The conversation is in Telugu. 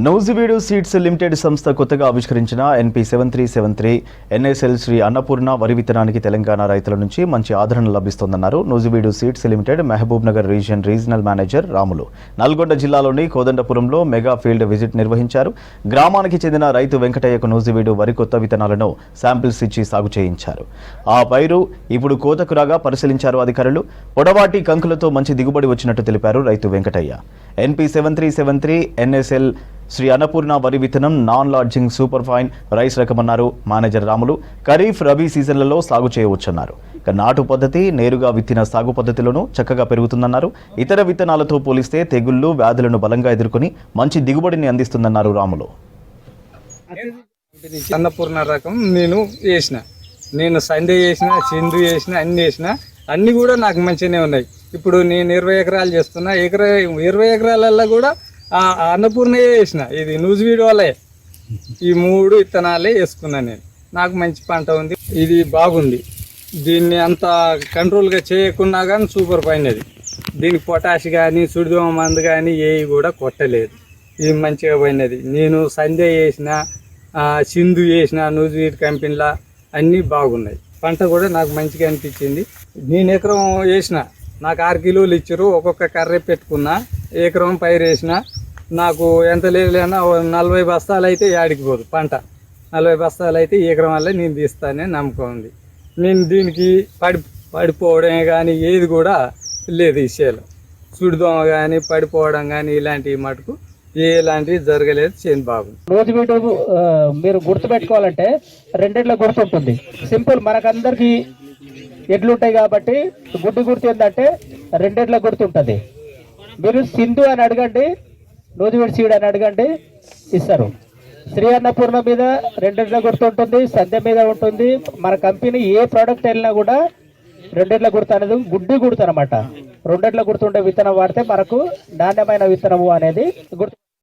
నూజివీడు సీడ్స్ లిమిటెడ్ సంస్థ కొత్తగా ఆవిష్కరించిన NP7373 NSL శ్రీ అన్నపూర్ణ వరి విత్తనానికి తెలంగాణ రైతుల నుంచి మంచి ఆదరణ లభిస్తోందన్నారు Nuziveedu seeds limited Mahabubnagar regional manager Ramulu. Nalgonda జిల్లాలోని కోదండపురంలో మెగా ఫీల్డ్ విజిట్ నిర్వహించారు. గ్రామానికి చెందిన రైతు వెంకటయ్యకు నూజివీడు వరి కొత్త విత్తనాలను శాంపిల్స్ ఇచ్చి సాగు చేయించారు. ఆ పైరు ఇప్పుడు కోతకు రాగా పరిశీలించారు అధికారులు. పొడవాటి కంకులతో మంచి దిగుబడి వచ్చినట్టు తెలిపారు రైతు వెంకటయ్య. NP7373 NSL శ్రీ అన్నపూర్ణ వరి విత్తనం non lodging super fine rice రకమన్నారు మేనేజర్ రాములు. ఖరీఫ్ రబీ సీజన్లలో సాగు చేయవచ్చన్నారు. నాటు పద్ధతి నేరుగా విత్తిన సాగు పద్ధతిలోనూ చక్కగా పెరుగుతుందన్నారు. ఇతర విత్తనాలతో పోలిస్తే తెగుళ్లు వ్యాధులను బలంగా ఎదుర్కొని మంచి దిగుబడిని అందిస్తుందన్నారు రాములు. అన్నపూర్ణ రకం నేను సండే చేసిన సింధు చేసిన అన్ని కూడా నాకు మంచిగానే ఉన్నాయి. ఇప్పుడు నేను 20 ఎకరాలు చేస్తున్నా. 20 ఎకరాలలో కూడా అన్నపూర్ణే వేసిన. ఇది నూజివీడు వాళ్ళే ఈ 3 విత్తనాలే వేసుకున్నా నేను. నాకు మంచి పంట ఉంది. ఇది బాగుంది. దీన్ని అంత కంట్రోల్గా చేయకున్నా కానీ సూపర్ ఫైన్. అది దీనికి పొటాష్ కానీ సుడిదోమ మందు కానీ ఏవి కూడా కొట్టలేదు. ఇది మంచిగా పోయినది. నేను సందే చేసిన సింధు చేసిన నూజివీడు కంపెనీలా అన్నీ బాగున్నాయి. పంట కూడా నాకు మంచిగా అనిపించింది. నేను ఎకరం వేసిన నాకు 6 కిలోలు ఇచ్చారు. ఒక్కొక్క కర్రే పెట్టుకున్నా. ఎకరం పైరు వేసిన నాకు ఎంత లేదన్నా 40 బస్తాలు అయితే యాడికి పోదు పంట. 40 బస్తాలు అయితే ఎకరం వల్ల నేను తీస్తానని నమ్మకం ఉంది. నేను దీనికి పడిపోవడమే కానీ ఏది కూడా లేదు. ఈ చేలో సుడిదోమ కానీ పడిపోవడం కానీ ఇలాంటివి మటుకు ఎలాంటివి జరగలేదు. చేను బాగుంది. నూజివీడు మీరు గుర్తుపెట్టుకోవాలంటే 2 ఎడ్ల గుర్తు ఉంటుంది. సింపుల్, మనకందరికి ఎడ్లు ఉంటాయి కాబట్టి గుర్తు ఏంటంటే 2 ఎడ్ల గుర్తు ఉంటుంది. మీరు సింధు అని అడగండి, నూజివీడు సీడ్ అని అడగండి, ఇస్తారు. శ్రీ అన్నపూర్ణ మీద 2 ఎడ్ల గుర్తు ఉంటుంది, సంధ్య మీద ఉంటుంది. మన కంపెనీ ఏ ప్రోడక్ట్ వెళ్ళినా కూడా 2 ఎడ్ల గుర్తు అనేది గుడ్డి గుర్తు అనమాట. 2 ఎడ్ల గుర్తుండే విత్తనం వాడితే మనకు నాణ్యమైన విత్తనము అనేది గుర్తు.